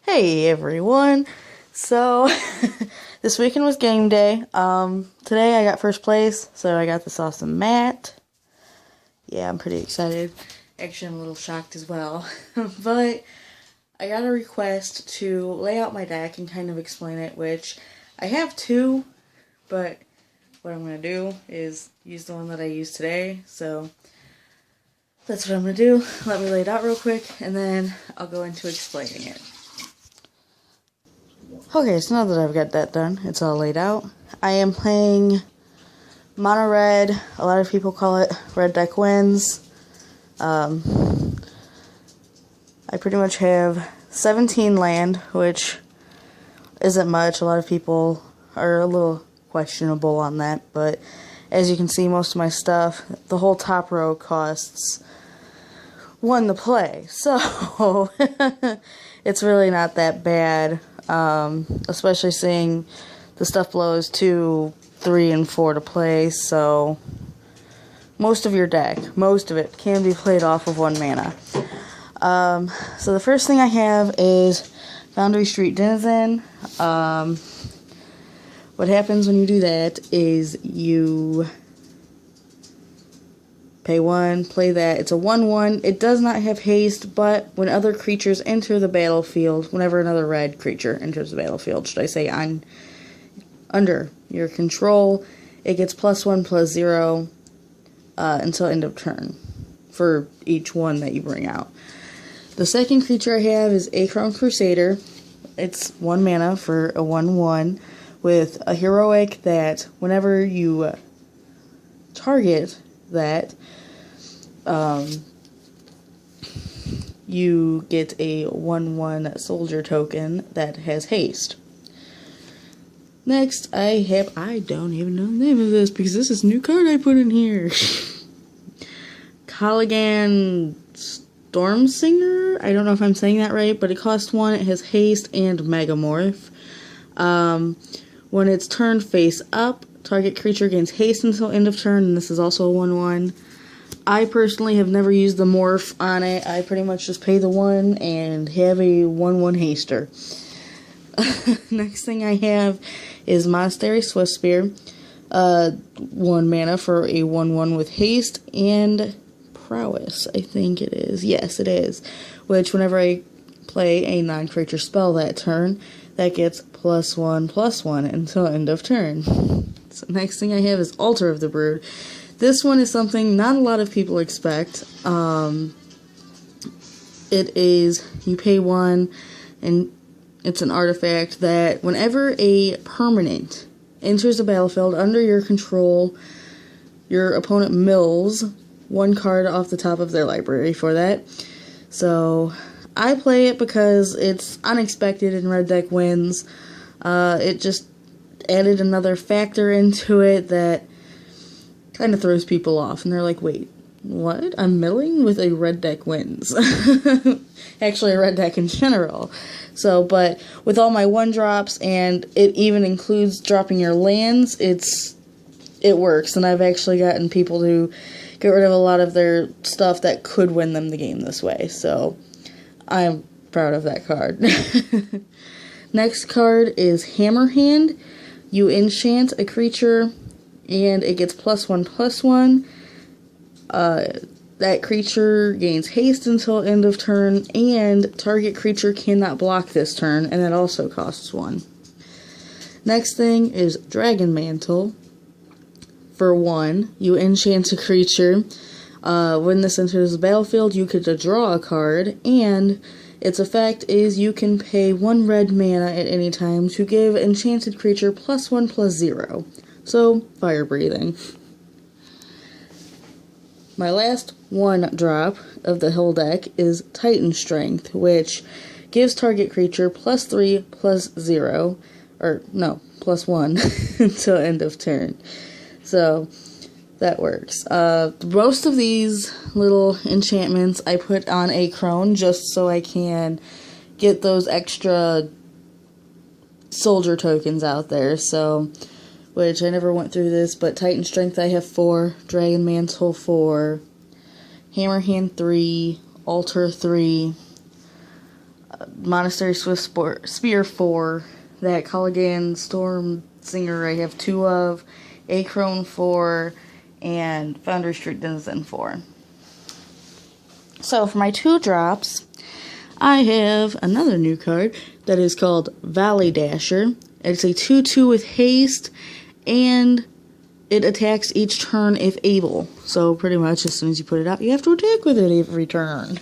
Hey everyone! So, this weekend was game day. Today I got first place, so I got this awesome mat. Yeah, I'm pretty excited. Actually, I'm a little shocked as well. But, I got a request to lay out my deck and kind of explain it, which I have two, but what I'm going to do is use the one that I used today, so that's what I'm going to do. Let me lay it out real quick, and then I'll go into explaining it. Okay, so now that I've got that done, it's all laid out. I am playing mono red. A lot of people call it red deck wins. I pretty much have 17 land, which isn't much. A lot of people are a little questionable on that, but as you can see, most of my stuff, the whole top row costs 1 to play, so it's really not that bad. Especially seeing the stuff below is 2, 3, and 4 to play, so most of your deck, most of it, can be played off of 1 mana. So the first thing I have is Boundary Street Denizen. What happens when you do that is you pay 1, play that. It's a 1/1. It does not have haste, but when other creatures enter the battlefield, whenever another red creature enters the battlefield, should I say, under your control, it gets +1/+0 until end of turn for each one that you bring out. The second creature I have is Acheron Crusader. It's 1 mana for a 1/1 with a heroic that whenever you target that, you get a 1/1 soldier token that has haste. Next, I don't even know the name of this because this is a new card I put in here. Callaghan Stormsinger? I don't know if I'm saying that right, but it costs 1, it has haste and Megamorph. When it's turned face up, target creature gains haste until end of turn, and this is also a 1/1. I personally have never used the morph on it. I pretty much just pay the 1 and have a 1/1 haster. Next thing I have is Monastery Swiftspear. 1 mana for a 1/1 with haste and prowess, I think it is. Yes, it is. Which, whenever I play a non-creature spell that turn, that gets +1/+1 until end of turn. So next thing I have is Altar of the Brood. This one is something not a lot of people expect. It is, you pay 1, and it's an artifact that whenever a permanent enters the battlefield under your control, your opponent mills 1 card off the top of their library for that. So I play it because it's unexpected in red deck wins. It just added another factor into it that kind of throws people off, and they're like, wait, what? I'm milling with a red deck wins. Actually, a red deck in general. So, but with all my 1-drops, and it even includes dropping your lands, it works, and I've actually gotten people to get rid of a lot of their stuff that could win them the game this way, so I'm proud of that card. Next card is Hammerhand. You enchant a creature, and it gets +1/+1. That creature gains haste until end of turn, and target creature cannot block this turn, and that also costs 1. Next thing is Dragon Mantle. For 1, you enchant a creature. When this enters the battlefield, you get to draw a card, and its effect is you can pay 1 red mana at any time to give enchanted creature +1/+0. So, fire breathing. My last 1-drop of the whole deck is Titan Strength, which gives target creature +3/+0, or no, +1 until end of turn. So, that works. Most of these little enchantments I put on a crone just so I can get those extra soldier tokens out there, so, which I never went through this, but Titan Strength I have 4, Dragon Mantle 4, Hammerhand 3, Altar 3, Monastery Swiftspear 4, that Culligan Storm Singer I have 2 of, Acrone 4, and Foundry Street Denizen 4. So for my 2 drops, I have another new card that is called Valley Dasher. It's a 2/2 with haste, and it attacks each turn if able. So pretty much as soon as you put it out, you have to attack with it every turn.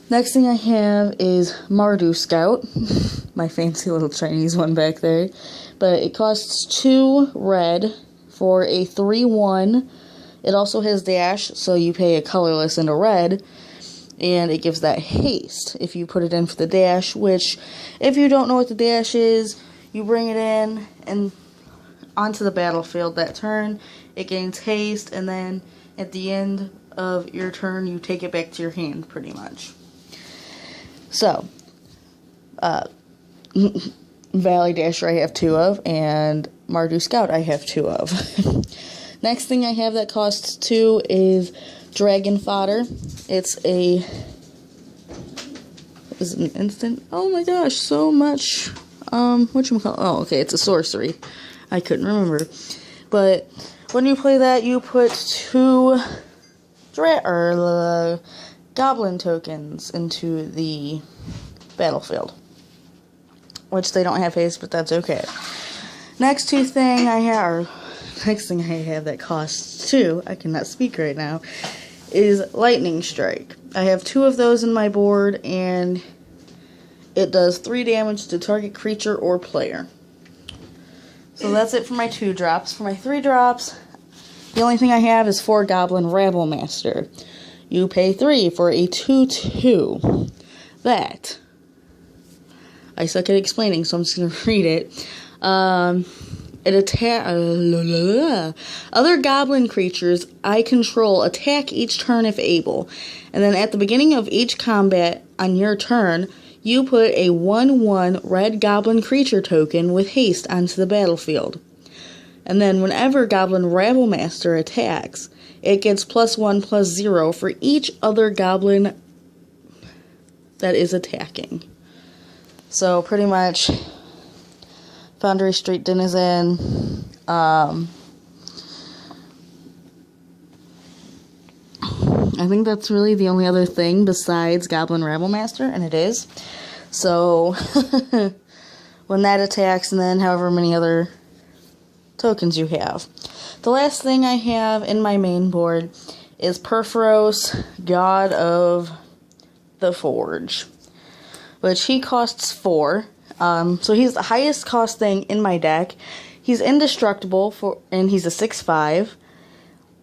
Next thing I have is Mardu Scout, my fancy little Chinese one back there. But it costs 2 red for a 3/1. It also has dash, so you pay a colorless and a red, and it gives that haste if you put it in for the dash, which, if you don't know what the dash is, you bring it in and onto the battlefield that turn. It gains haste, and then at the end of your turn, you take it back to your hand, pretty much. So, Valley Dasher I have 2 of, and Mardu Scout I have 2 of. Next thing I have that costs 2 is Dragon Fodder. It's an instant. Oh my gosh, so much. Whatchamacallit? Oh, okay, it's a sorcery. I couldn't remember. But when you play that, you put 2 goblin tokens into the battlefield, which they don't have haste, but that's okay. Next thing I have that costs 2, I cannot speak right now, is Lightning Strike. I have 2 of those in my board, and it does 3 damage to target creature or player. So that's it for my 2 drops. For my 3 drops, the only thing I have is 4 Goblin Rabble Master. You pay 3 for a 2/2. That, I suck at explaining, so I'm just going to read it. Other goblin creatures I control attack each turn if able, and then at the beginning of each combat on your turn, you put a 1/1 red goblin creature token with haste onto the battlefield. And then whenever Goblin Rabble Master attacks, it gets +1/+0 for each other goblin that is attacking. So pretty much Foundry Street Denizen, I think that's really the only other thing besides Goblin Rabble Master, and it is. So when that attacks, and then however many other tokens you have. The last thing I have in my main board is Perforos, God of the Forge, which he costs 4. So he's the highest cost thing in my deck. He's indestructible, and he's a 6/5.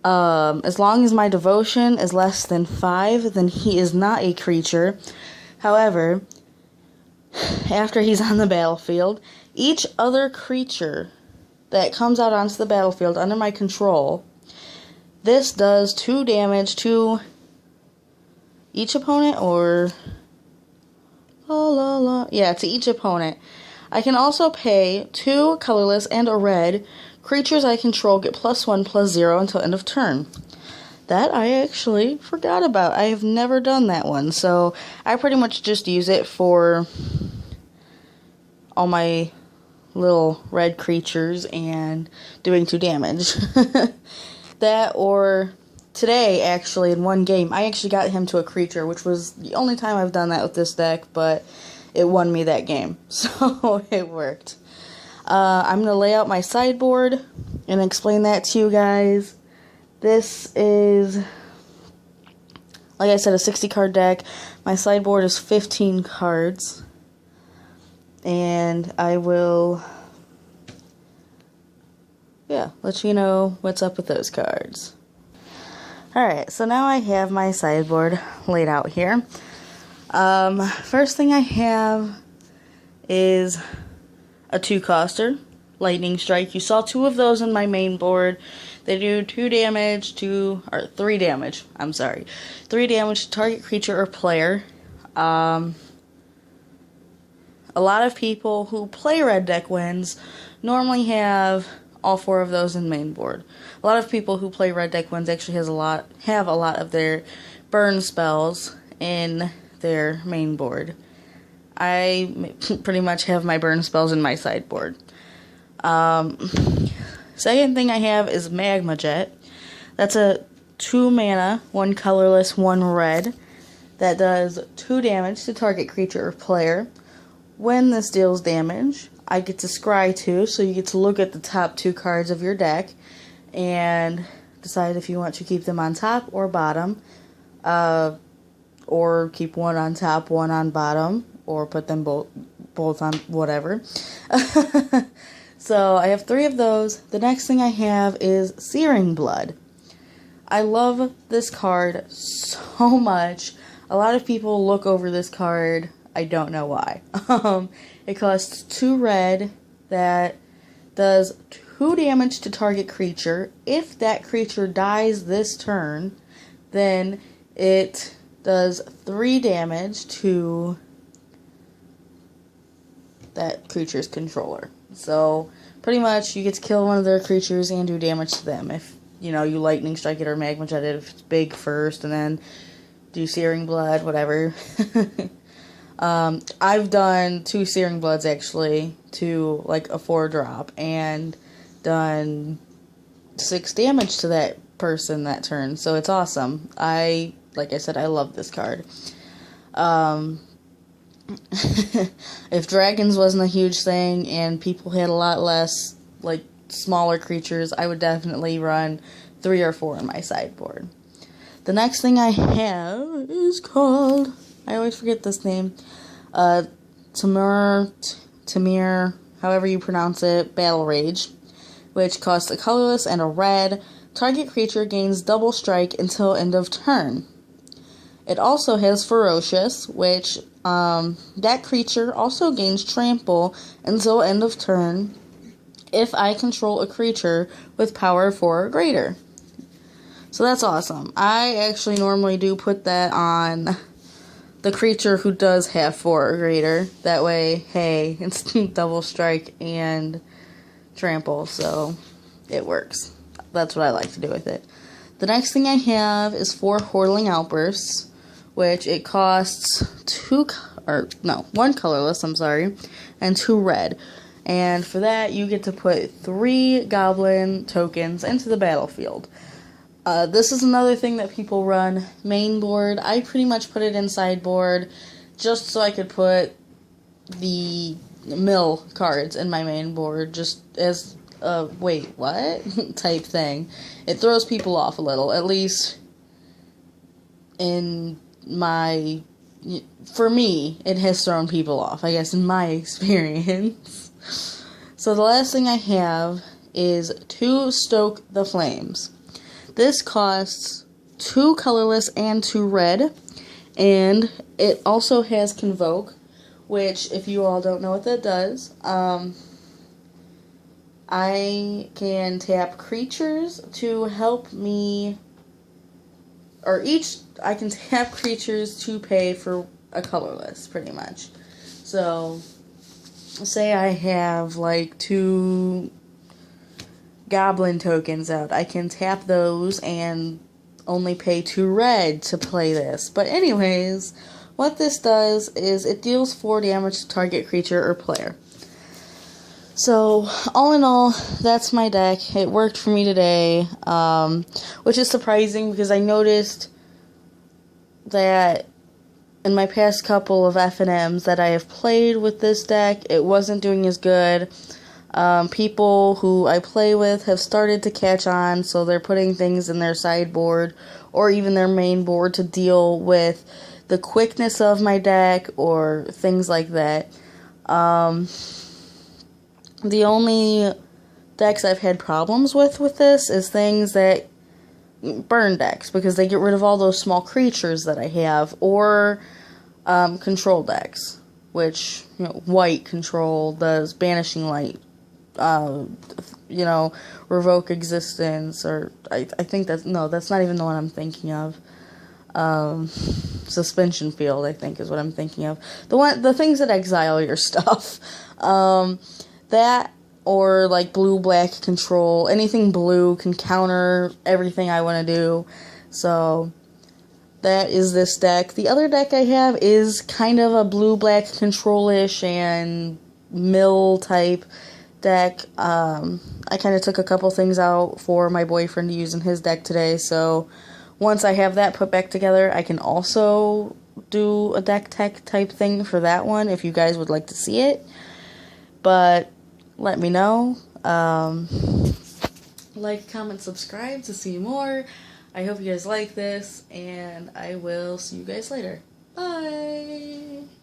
As long as my devotion is less than 5, then he is not a creature. However, after he's on the battlefield, each other creature that comes out onto the battlefield under my control, this does 2 damage to each opponent, or yeah, to each opponent. I can also pay 2 colorless and a red. Creatures I control get +1/+0 until end of turn. That I actually forgot about. I have never done that one, so I pretty much just use it for all my little red creatures and doing 2 damage. That, or today, actually, in one game, I actually got him to a creature, which was the only time I've done that with this deck, but it won me that game, so it worked. I'm going to lay out my sideboard and explain that to you guys. This is, like I said, a 60 card deck. My sideboard is 15 cards. And I will, let you know what's up with those cards. Alright, so now I have my sideboard laid out here. First thing I have is a 2-coster, Lightning Strike. You saw 2 of those in my main board. They do 3 damage, 3 damage to target creature or player. A lot of people who play red deck wins normally have all 4 of those in main board. A lot of people who play red deck wins actually have a lot of their burn spells in their main board. I pretty much have my burn spells in my sideboard. Second thing I have is Magma Jet. That's a 2 mana, 1 colorless, 1 red. That does 2 damage to target creature or player. When this deals damage, I get to scry 2, so you get to look at the top 2 cards of your deck and decide if you want to keep them on top or bottom, or keep one on top, one on bottom, or put them both on whatever. So I have 3 of those. The next thing I have is Searing Blood. I love this card so much. A lot of people look over this card. I don't know why. It costs 2 red that does 2 damage to target creature. If that creature dies this turn, then it does 3 damage to that creature's controller. So, pretty much, you get to kill one of their creatures and do damage to them. If, you lightning strike it or magma jet it, if it's big first, and then do Searing Blood, whatever. I've done 2 Searing Bloods, actually, to, a 4-drop, and done 6 damage to that person that turn, so it's awesome. Like I said, I love this card. If dragons wasn't a huge thing and people had a lot less, smaller creatures, I would definitely run 3 or 4 in my sideboard. The next thing I have is called, I always forget this name, Tamir, however you pronounce it, Battle Rage, which costs a colorless and a red. Target creature gains double strike until end of turn. It also has Ferocious, which that creature also gains trample until end of turn if I control a creature with power 4 or greater. So that's awesome. I actually normally do put that on the creature who does have 4 or greater. That way, hey, it's double strike and trample, so it works. That's what I like to do with it. The next thing I have is 4 Whirling Outbursts, which it costs 1 colorless, and 2 red. And for that, you get to put 3 goblin tokens into the battlefield. This is another thing that people run main board. I pretty much put it in sideboard just so I could put the mill cards in my main board, just as a wait, what? type thing. It throws people off a little, at least for me, it has thrown people off, I guess, in my experience. So the last thing I have is 2 Stoke the Flames. This costs 2 colorless and 2 red, and it also has Convoke, which, if you all don't know what that does, I can tap creatures to help me, I can tap creatures to pay for a colorless, pretty much. So, say I have, 2 goblin tokens out. I can tap those and only pay 2 red to play this. But anyways, what this does is it deals 4 damage to target creature or player. So, all in all, that's my deck. It worked for me today, which is surprising because I noticed that in my past couple of FNMs that I have played with this deck, it wasn't doing as good. People who I play with have started to catch on, so they're putting things in their sideboard or even their main board to deal with the quickness of my deck or things like that. The only decks I've had problems with this is things that burn decks, because they get rid of all those small creatures that I have, or control decks, which, white control does Banishing Light, Revoke Existence, or I think that's not even the one I'm thinking of. Suspension Field, I think, is what I'm thinking of. The things that exile your stuff. That, or blue-black control. Anything blue can counter everything I want to do. So, that is this deck. The other deck I have is kind of a blue-black control-ish and mill type deck. I kind of took a couple things out for my boyfriend to use in his deck today, so once I have that put back together, I can also do a deck tech type thing for that one if you guys would like to see it. But let me know. Like, comment, subscribe to see more. I hope you guys like this, and I will see you guys later. Bye!